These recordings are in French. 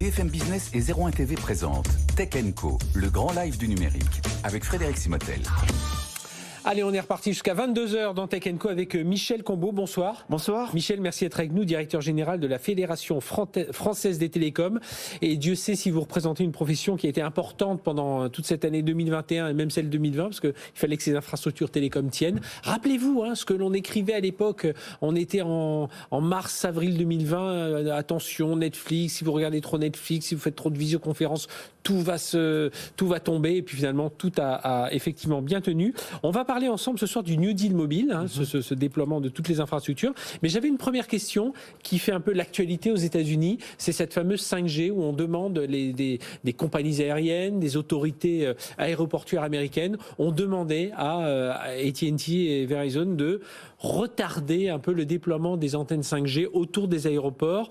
BFM Business et 01 TV présente Tech & Co, le grand live du numérique, avec Frédéric Simotel. Allez, on est reparti jusqu'à 22h dans Tech & Co avec Michel Combeau. Bonsoir. Bonsoir. Michel, merci d'être avec nous, directeur général de la Fédération française des télécoms. Et Dieu sait si vous représentez une profession qui a été importante pendant toute cette année 2021 et même celle 2020, parce qu'il fallait que ces infrastructures télécoms tiennent. Rappelez-vous ce que l'on écrivait à l'époque. On était en mars-avril 2020. Attention, Netflix, si vous regardez trop Netflix, si vous faites trop de visioconférences, tout va tomber. Et puis finalement, tout a effectivement bien tenu. On va parler ensemble ce soir du New Deal mobile, ce déploiement de toutes les infrastructures. Mais j'avais une première question qui fait un peu l'actualité aux États-Unis. C'est cette fameuse 5G où on demande des compagnies aériennes, des autorités aéroportuaires américaines, ont demandé à AT&T et Verizon de retarder un peu le déploiement des antennes 5G autour des aéroports.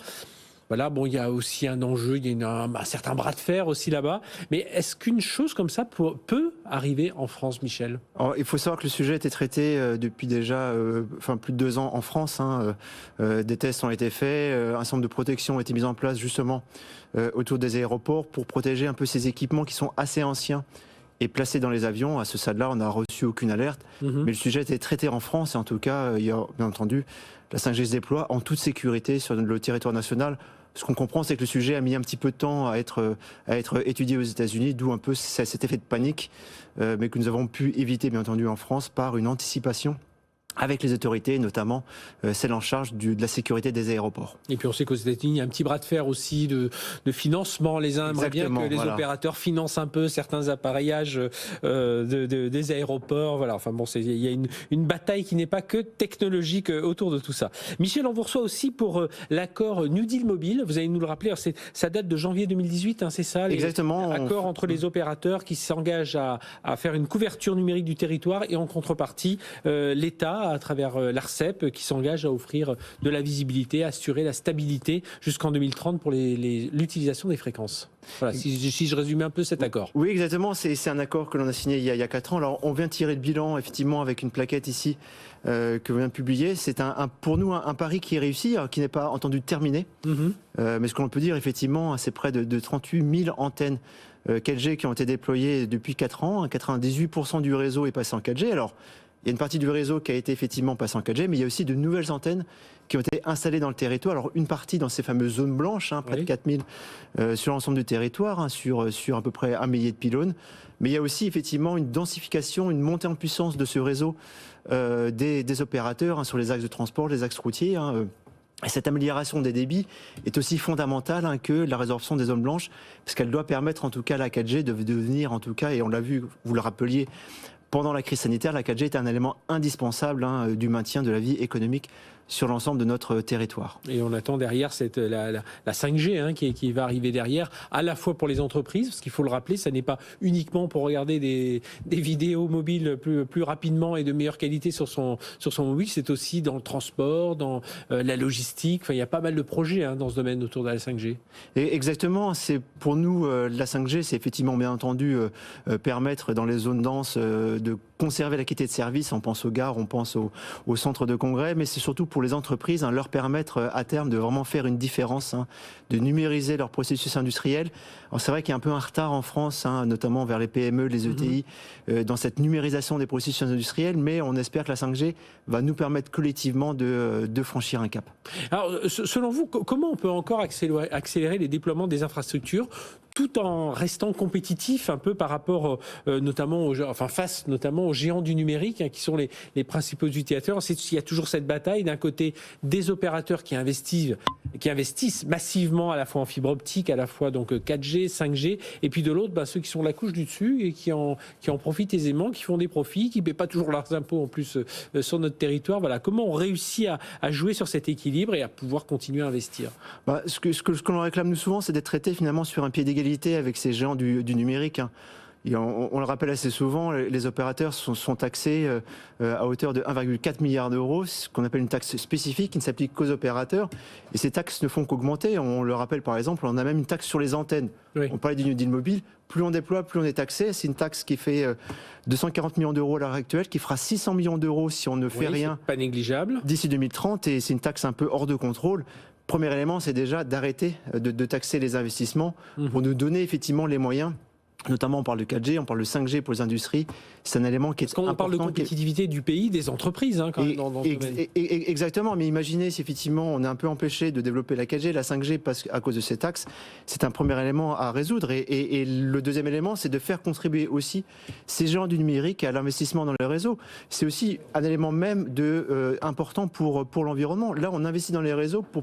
Voilà, bon, il y a aussi un enjeu, il y a un certain bras de fer aussi là-bas. Mais est-ce qu'une chose comme ça peut arriver en France, Michel ? Alors, il faut savoir que le sujet a été traité depuis déjà plus de 2 ans en France. Des tests ont été faits, un certain nombre de protections ont été mises en place justement autour des aéroports pour protéger un peu ces équipements qui sont assez anciens et placés dans les avions. À ce stade-là, on n'a reçu aucune alerte. Mais le sujet a été traité en France et en tout cas, il y a bien entendu, la 5G se déploie en toute sécurité sur le territoire national. Ce qu'on comprend, c'est que le sujet a mis un petit peu de temps à être étudié aux États-Unis, d'où un peu cet effet de panique, mais que nous avons pu éviter, bien entendu, en France par une anticipation avec les autorités, notamment celles en charge de la sécurité des aéroports. Et puis on sait qu'aux États-Unis, il y a un petit bras de fer aussi de financement. Les uns aimeraient bien que les opérateurs financent un peu certains appareillages des aéroports. Voilà. Enfin bon, il y a une bataille qui n'est pas que technologique autour de tout ça. Michel, on vous reçoit aussi pour l'accord New Deal mobile. Vous allez nous le rappeler. Ça date de janvier 2018, c'est ça ? Exactement. Accord entre les opérateurs qui s'engagent à faire une couverture numérique du territoire et en contrepartie, l'État à travers l'ARCEP qui s'engage à offrir de la visibilité, à assurer la stabilité jusqu'en 2030 pour l'utilisation des fréquences. Voilà, si je résume un peu cet accord. Oui, exactement. C'est un accord que l'on a signé il y a 4 ans. Alors, on vient tirer le bilan, effectivement, avec une plaquette ici que l'on vient de publier. C'est pour nous un pari qui est réussi, qui n'est pas entendu terminé. Mais ce qu'on peut dire, effectivement, c'est près de 38 000 antennes 4G qui ont été déployées depuis 4 ans. 98% du réseau est passé en 4G. Alors, il y a une partie du réseau qui a été effectivement passée en 4G, mais il y a aussi de nouvelles antennes qui ont été installées dans le territoire. Alors, une partie dans ces fameuses zones blanches, près de 4000 sur l'ensemble du territoire, sur à peu près 1 millier de pylônes. Mais il y a aussi effectivement une densification, une montée en puissance de ce réseau des opérateurs sur les axes de transport, les axes routiers. Et cette amélioration des débits est aussi fondamentale que la résorption des zones blanches, parce qu'elle doit permettre en tout cas à la 4G de devenir, en tout cas, et on l'a vu, vous le rappeliez, pendant la crise sanitaire, la 4G est un élément indispensable du maintien de la vie économique sur l'ensemble de notre territoire. Et on attend derrière la 5G qui va arriver derrière, à la fois pour les entreprises, parce qu'il faut le rappeler, ça n'est pas uniquement pour regarder des vidéos mobiles plus rapidement et de meilleure qualité sur son mobile, c'est aussi dans le transport, dans la logistique. Enfin, il y a pas mal de projets dans ce domaine autour de la 5G. Et exactement, c'est pour nous la 5G, c'est effectivement bien entendu permettre dans les zones denses de conserver la qualité de service. On pense aux gares, on pense aux centres de congrès, mais c'est surtout pour les entreprises, leur permettre à terme de vraiment faire une différence, de numériser leur processus industriel. Alors c'est vrai qu'il y a un peu un retard en France, notamment vers les PME, les ETI, dans cette numérisation des processus industriels, mais on espère que la 5G va nous permettre collectivement de franchir un cap. Alors, selon vous, comment on peut encore accélérer les déploiements des infrastructures tout en restant compétitif un peu par rapport face notamment aux géants du numérique qui sont les principaux utilisateurs. Il y a toujours cette bataille d'un côté des opérateurs qui investissent massivement à la fois en fibre optique, à la fois donc 4G, 5G, et puis de l'autre ceux qui sont la couche du dessus et qui en profitent aisément, qui font des profits, qui ne paient pas toujours leurs impôts en plus sur notre territoire. Voilà, comment on réussit à jouer sur cet équilibre et à pouvoir continuer à investir? Ce que l'on réclame nous souvent, c'est d'être traité finalement sur un pied d'égalité avec ces géants du numérique. Et on le rappelle assez souvent, les opérateurs sont taxés à hauteur de 1,4 milliard d'euros, ce qu'on appelle une taxe spécifique qui ne s'applique qu'aux opérateurs. Et ces taxes ne font qu'augmenter. On le rappelle par exemple, on a même une taxe sur les antennes. Oui. On parlait du New Deal mobile. Plus on déploie, plus on est taxé. C'est une taxe qui fait 240 millions d'euros à l'heure actuelle, qui fera 600 millions d'euros si on ne fait rien. Pas négligeable. D'ici 2030, et c'est une taxe un peu hors de contrôle. Premier élément, c'est déjà d'arrêter de taxer les investissements pour nous donner effectivement les moyens. Notamment, on parle de 4G, on parle de 5G pour les industries. C'est un élément qui est important. On parle de compétitivité du pays, des entreprises, hein, quand même, dans ce domaine. Exactement, mais imaginez si effectivement on est un peu empêché de développer la 4G, la 5G à cause de ces taxes. C'est un premier élément à résoudre. Et le deuxième élément, c'est de faire contribuer aussi ces gens du numérique à l'investissement dans les réseaux. C'est aussi un élément même important pour l'environnement. Là, on investit dans les réseaux pour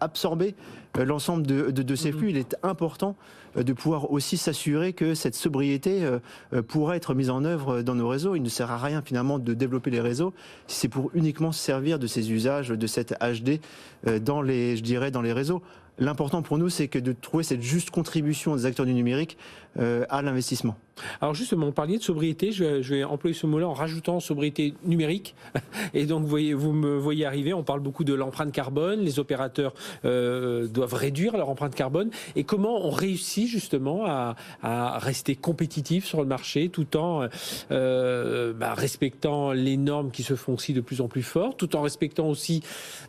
absorber l'ensemble de ces flux. Il est important de pouvoir aussi s'assurer que cette sobriété pourra être mise en œuvre dans nos réseaux. Il ne sert à rien finalement de développer les réseaux si c'est pour uniquement se servir de ces usages, de cette HD dans les réseaux. L'important pour nous, c'est que de trouver cette juste contribution des acteurs du numérique à l'investissement. Alors justement, on parlait de sobriété, je vais employer ce mot-là en rajoutant sobriété numérique. Et donc, vous me voyez arriver, on parle beaucoup de l'empreinte carbone, les opérateurs doivent réduire leur empreinte carbone. Et comment on réussit justement à rester compétitif sur le marché tout en respectant les normes qui se font aussi de plus en plus fortes, tout en respectant aussi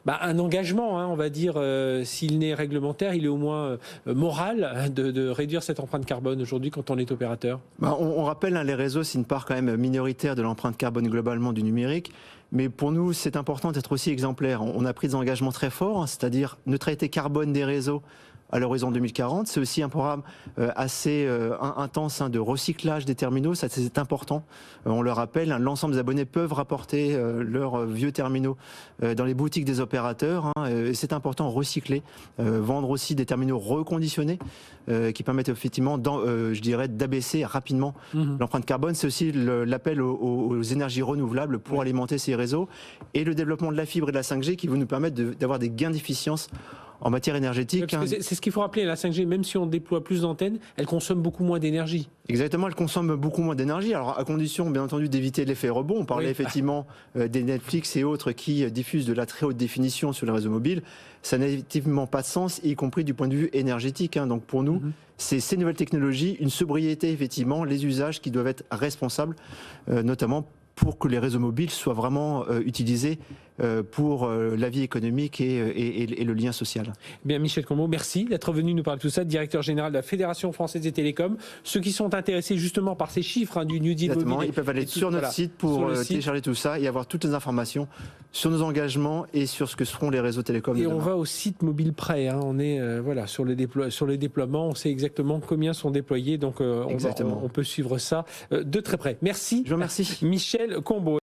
un engagement, on va dire, s'il n'est réglementaire, il est au moins moral de réduire cette empreinte carbone aujourd'hui quand on est opérateur. On rappelle, les réseaux, c'est une part quand même minoritaire de l'empreinte carbone globalement du numérique. Mais pour nous, c'est important d'être aussi exemplaire. On a pris des engagements très forts, c'est-à-dire neutralité carbone des réseaux à l'horizon 2040. C'est aussi un programme assez intense de recyclage des terminaux. Ça, c'est important. On le rappelle, l'ensemble des abonnés peuvent rapporter leurs vieux terminaux dans les boutiques des opérateurs. C'est important, recycler, vendre aussi des terminaux reconditionnés qui permettent effectivement, d'abaisser rapidement l'empreinte carbone. C'est aussi l'appel aux énergies renouvelables pour alimenter ces réseaux et le développement de la fibre et de la 5G qui vont nous permettre d'avoir des gains d'efficience en matière énergétique. C'est ce qu'il faut rappeler, la 5G, même si on déploie plus d'antennes, elle consomme beaucoup moins d'énergie. Exactement, elle consomme beaucoup moins d'énergie. Alors à condition, bien entendu, d'éviter l'effet rebond. On parlait effectivement des Netflix et autres qui diffusent de la très haute définition sur les réseaux mobiles. Ça n'a effectivement pas de sens, y compris du point de vue énergétique. Donc pour nous, c'est ces nouvelles technologies, une sobriété, effectivement, les usages qui doivent être responsables, notamment pour que les réseaux mobiles soient vraiment utilisés pour la vie économique et le lien social. Bien, Michel Combeau, merci d'être venu nous parler de tout ça, directeur général de la Fédération française des télécoms. Ceux qui sont intéressés justement par ces chiffres du New Deal mobile, ils peuvent aller sur notre site pour télécharger tout ça et avoir toutes les informations sur nos engagements et sur ce que seront les réseaux télécoms. Et on va au site Mobile Prêt. On est sur le déploiement, on sait exactement combien sont déployés, donc on peut suivre ça de très près. Merci. Je vous remercie. Michel Combeau.